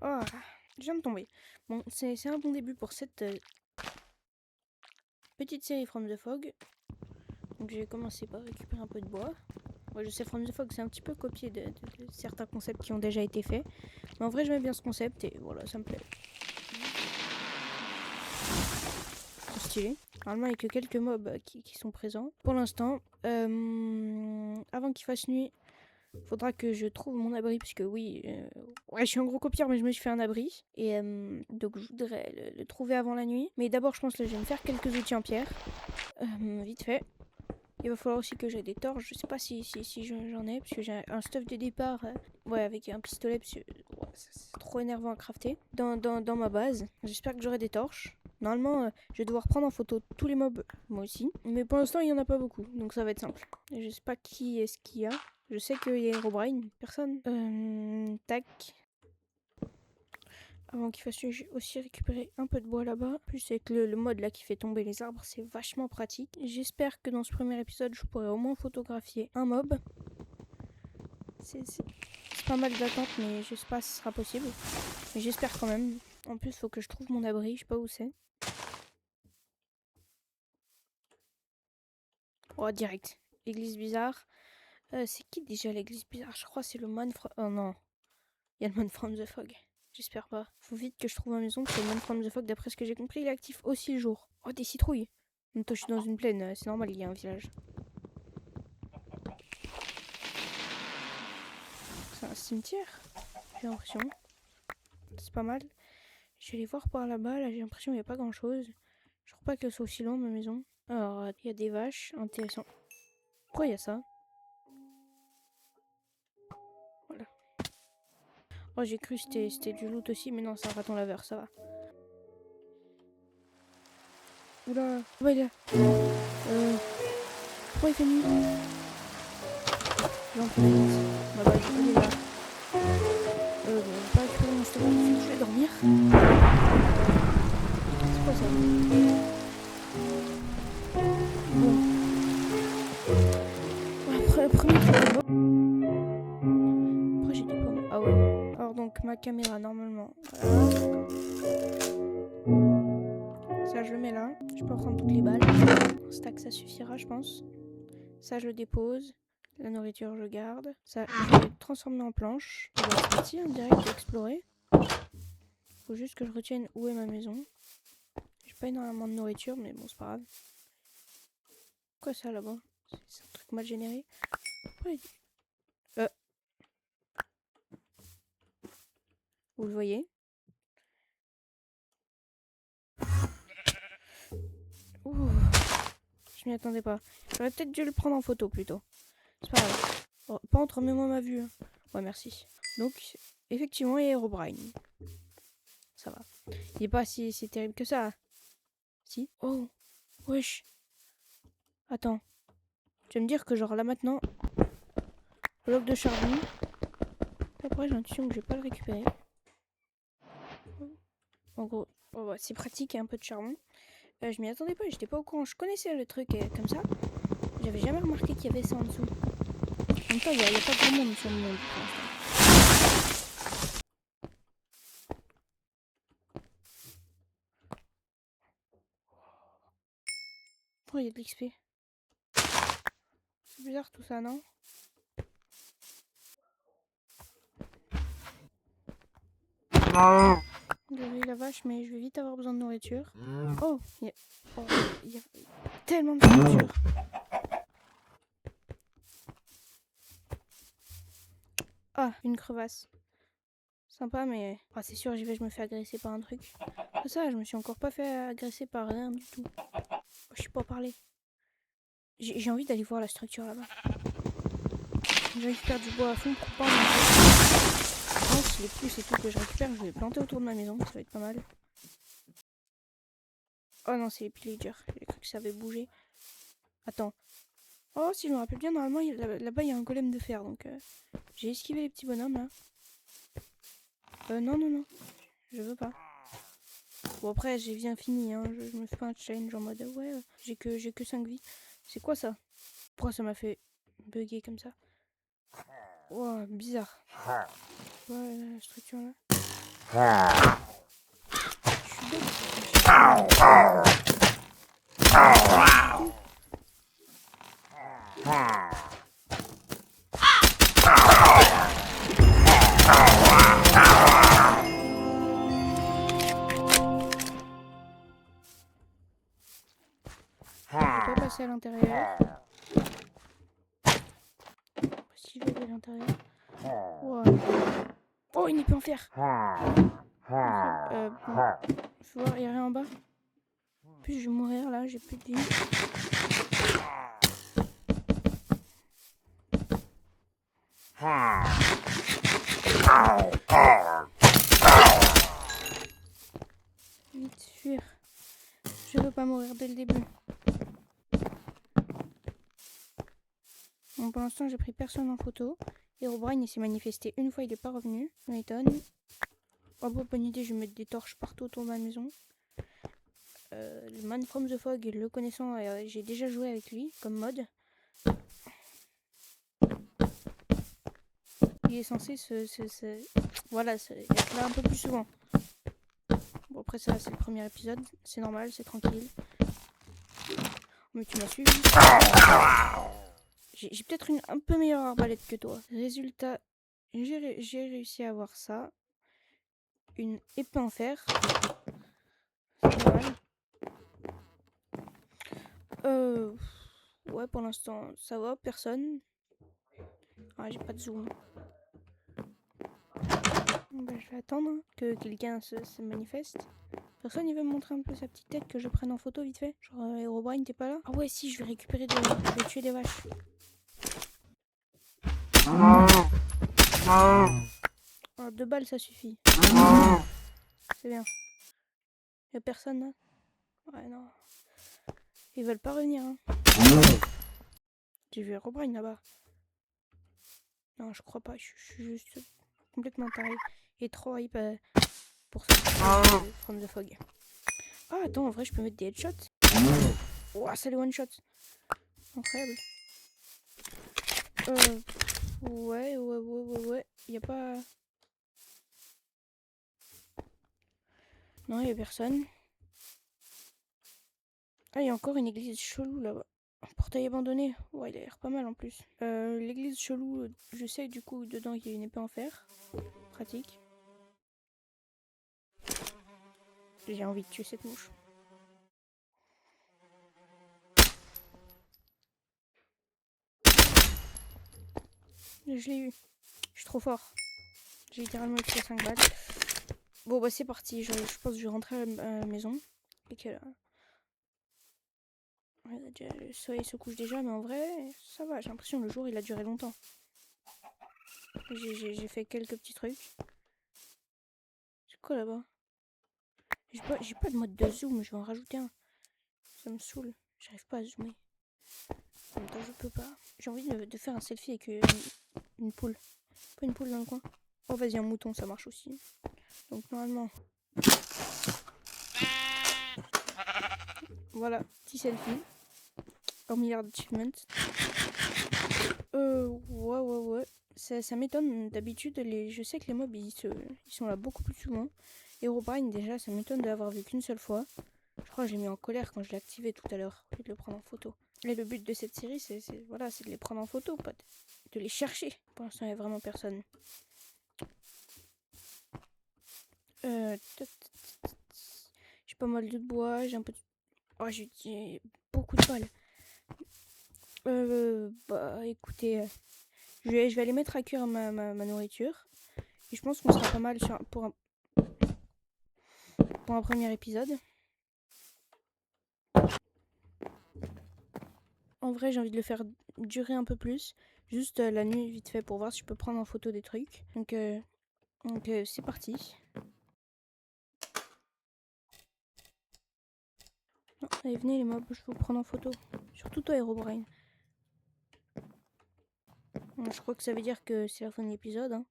Oh, je viens de tomber. Bon, c'est un bon début pour cette petite série From the Fog. Donc j'ai commencé par récupérer un peu de bois. Ouais, je sais, From the Fog, c'est un petit peu copié de certains concepts qui ont déjà été faits. Mais en vrai, j'aime bien ce concept et voilà, ça me plaît. C'est stylé. Normalement, il n'y a que quelques mobs qui sont présents. Pour l'instant, avant qu'il fasse nuit, faudra que je trouve mon abri, puisque oui, ouais, je suis un gros copieur, mais je me suis fait un abri. Et donc, je voudrais le trouver avant la nuit. Mais d'abord, je pense que je vais me faire quelques outils en pierre. Vite fait. Il va falloir aussi que j'ai des torches. Je sais pas si j'en ai, parce que j'ai un stuff de départ. Ouais, avec un pistolet, parce que ouais, c'est trop énervant à crafter. Dans ma base. J'espère que j'aurai des torches. Normalement, je vais devoir prendre en photo tous les mobs, moi aussi. Mais pour l'instant, il n'y en a pas beaucoup, donc ça va être simple. Je sais pas qui est-ce qu'il y a. Je sais qu'il y a Herobrine. Personne. Tac. Avant qu'il fasse nuit, j'ai aussi récupéré un peu de bois là-bas. Plus avec le mode là qui fait tomber les arbres, c'est vachement pratique. J'espère que dans ce premier épisode, je pourrai au moins photographier un mob. C'est pas mal d'attente, mais je sais pas si ce sera possible. Mais j'espère quand même. En plus, faut que je trouve mon abri, je sais pas où c'est. Oh, direct. Église bizarre. C'est qui déjà l'église bizarre? Je crois que c'est le man from... Oh non. Il y a le man from the fog. J'espère pas. Faut vite que je trouve ma maison, parce que le man from the fog, d'après ce que j'ai compris, il est actif aussi le jour. Oh, des citrouilles. Même toi, je suis dans une plaine, c'est normal, il y a un village. C'est un cimetière, j'ai l'impression. C'est pas mal. Je vais aller voir par là-bas, là j'ai l'impression qu'il n'y a pas grand-chose. Je crois pas qu'elle soit aussi longue, ma maison. Alors, il y a des vaches, intéressant. Pourquoi il y a ça? Voilà. Oh, j'ai cru que c'était du loot aussi, mais non, c'est un raton laveur, ça va. Oula, ouais, il est là. Pourquoi il fait nuit? J'entre dans bah, je vais là. Bon, pas récupérer mon stock tout de suite, je vais dormir. C'est quoi ça? Bon. Ouais, premier truc de mort. Après, j'ai des pommes. Ah ouais. Alors, donc, ma caméra, normalement. Voilà. Ça, je le mets là. Je peux prendre toutes les balles. Un stack, ça suffira, je pense. Ça, je le dépose. La nourriture, je garde. Ça, je vais transformer en planche. On va partir direct explorer. Faut juste que je retienne où est ma maison. J'ai pas énormément de nourriture, mais bon, c'est pas grave. Quoi ça là-bas? C'est un truc mal généré. Ouais. Vous le voyez? Ouh, je m'y attendais pas. J'aurais peut-être dû le prendre en photo plutôt. C'est pas grave. Oh, pas entremets-moi ma vue. Hein. Ouais, merci. Donc, effectivement, il y a Herobrine. Ça va. Il est pas si terrible que ça. Si? Oh, wesh. Attends. Tu vas me dire que genre là maintenant, bloc de charbon. Après, j'ai l'impression que je vais pas le récupérer. En gros, oh, ouais, c'est pratique, un peu de charbon. Je m'y attendais pas, j'étais pas au courant. Je connaissais le truc comme ça. J'avais jamais remarqué qu'il y avait ça en dessous. En même temps, il n'y a pas grand monde sur le monde pour l'instant. Oh, il y a de l'XP. C'est bizarre tout ça, non? Désolé la vache, mais je vais vite avoir besoin de nourriture. Oh, il y a tellement de nourriture. Ah, une crevasse. Sympa, mais c'est sûr, j'y vais, je me fais agresser par un truc. C'est ça, je me suis encore pas fait agresser par rien du tout. Oh, je suis pas parlé. J'ai envie d'aller voir la structure là-bas. Je récupère du bois à fond pour pas en manquer. Si les pousses et tout que je récupère, je vais les planter autour de ma maison, ça va être pas mal. Oh non, c'est les pillagers. J'ai cru que ça avait bougé. Attends. Oh, si je me rappelle bien, normalement, là-bas, il y a un golem de fer, donc j'ai esquivé les petits bonhommes, là. Non, non, non. Je veux pas. Bon, après, j'ai bien fini, hein. Je me fais pas un challenge en mode, ouais, j'ai que 5 vies. C'est quoi ça? Pourquoi ça m'a fait bugger comme ça? Oh, bizarre. Ouais, la structure là. Je peux pas passer à l'intérieur. Si je vais à l'intérieur. Wow. Oh, une épée en fer. Bon. Faut voir, il y a rien en bas. En plus, je vais mourir là, j'ai plus de vie. Vite fuir. Je veux pas mourir dès le début. Bon, pour l'instant, j'ai pris personne en photo. Herobrine, il s'est manifesté une fois, il est pas revenu. Ça m'étonne. Oh, bon, bonne idée, je vais mettre des torches partout autour de ma maison. Le Man from the Fog, le connaissant, j'ai déjà joué avec lui comme mode. Il est censé voilà, être là un peu plus souvent. Bon, après ça, c'est le premier épisode. C'est normal, c'est tranquille. Mais tu m'as suivi. J'ai peut-être une un peu meilleure arbalète que toi. Résultat, j'ai réussi à avoir ça. Une épée en fer. C'est pas mal. Ouais, pour l'instant, ça va, personne. Ah, j'ai pas de zoom. Bah, je vais attendre que quelqu'un se manifeste. Personne, il veut me montrer un peu sa petite tête que je prenne en photo vite fait. Genre, Herobrine, t'es pas là? Ah ouais, si, je vais récupérer je vais tuer des vaches. Oh, 2 balles, ça suffit. C'est bien. Y'a personne là? Ouais, non. Ils veulent pas revenir, hein. J'ai vu Herobrine là-bas. Non, je crois pas. Je suis juste complètement taré. Et trop hype pour ça. From the Fog. Ah, attends, en vrai, je peux mettre des headshots. Ouah, c'est les one-shots. Incroyable. Ouais. Y'a pas... Non, y'a personne. Ah, y'a encore une église chelou là-bas. Un portail abandonné. Ouais, il a l'air pas mal en plus. L'église chelou, je sais du coup, dedans, il y a une épée en fer. Pratique. J'ai envie de tuer cette mouche. Je l'ai eu. Je suis trop fort. J'ai littéralement eu 5 balles. Bon, bah c'est parti. Je pense que je vais rentrer à la maison. Et que le soleil se couche déjà, mais en vrai, ça va. J'ai l'impression que le jour, il a duré longtemps. J'ai fait quelques petits trucs. C'est quoi là-bas? J'ai pas de mode de zoom, je vais en rajouter un. Ça me saoule. J'arrive pas à zoomer. En même temps, je peux pas. J'ai envie de faire un selfie avec une poule. Pas une poule dans le coin. Oh, vas-y, un mouton, ça marche aussi. Donc, normalement. Voilà, petit selfie. 1 milliard d'achievements. Ouais. Ça m'étonne. D'habitude, je sais que les mobs, ils sont là beaucoup plus souvent. Herobrine, déjà, ça m'étonne de l'avoir vu qu'une seule fois. Je crois que j'ai mis en colère quand je l'ai activé tout à l'heure, au lieu de le prendre en photo. Et le but de cette série, c'est de les prendre en photo, pas de les chercher. Pour l'instant, il n'y a vraiment personne. J'ai pas mal de bois, j'ai un peu de... Oh, j'ai beaucoup de balles. Bah, écoutez, je vais aller mettre à cuire ma nourriture. Et je pense qu'on sera pas mal pour un premier épisode. En vrai, j'ai envie de le faire durer un peu plus. Juste la nuit, vite fait, pour voir si je peux prendre en photo des trucs. Donc c'est parti. Non, allez, venez les mobs, je vais vous prendre en photo. Surtout toi, Herobrine. Je crois que ça veut dire que c'est la fin de l'épisode. Hein.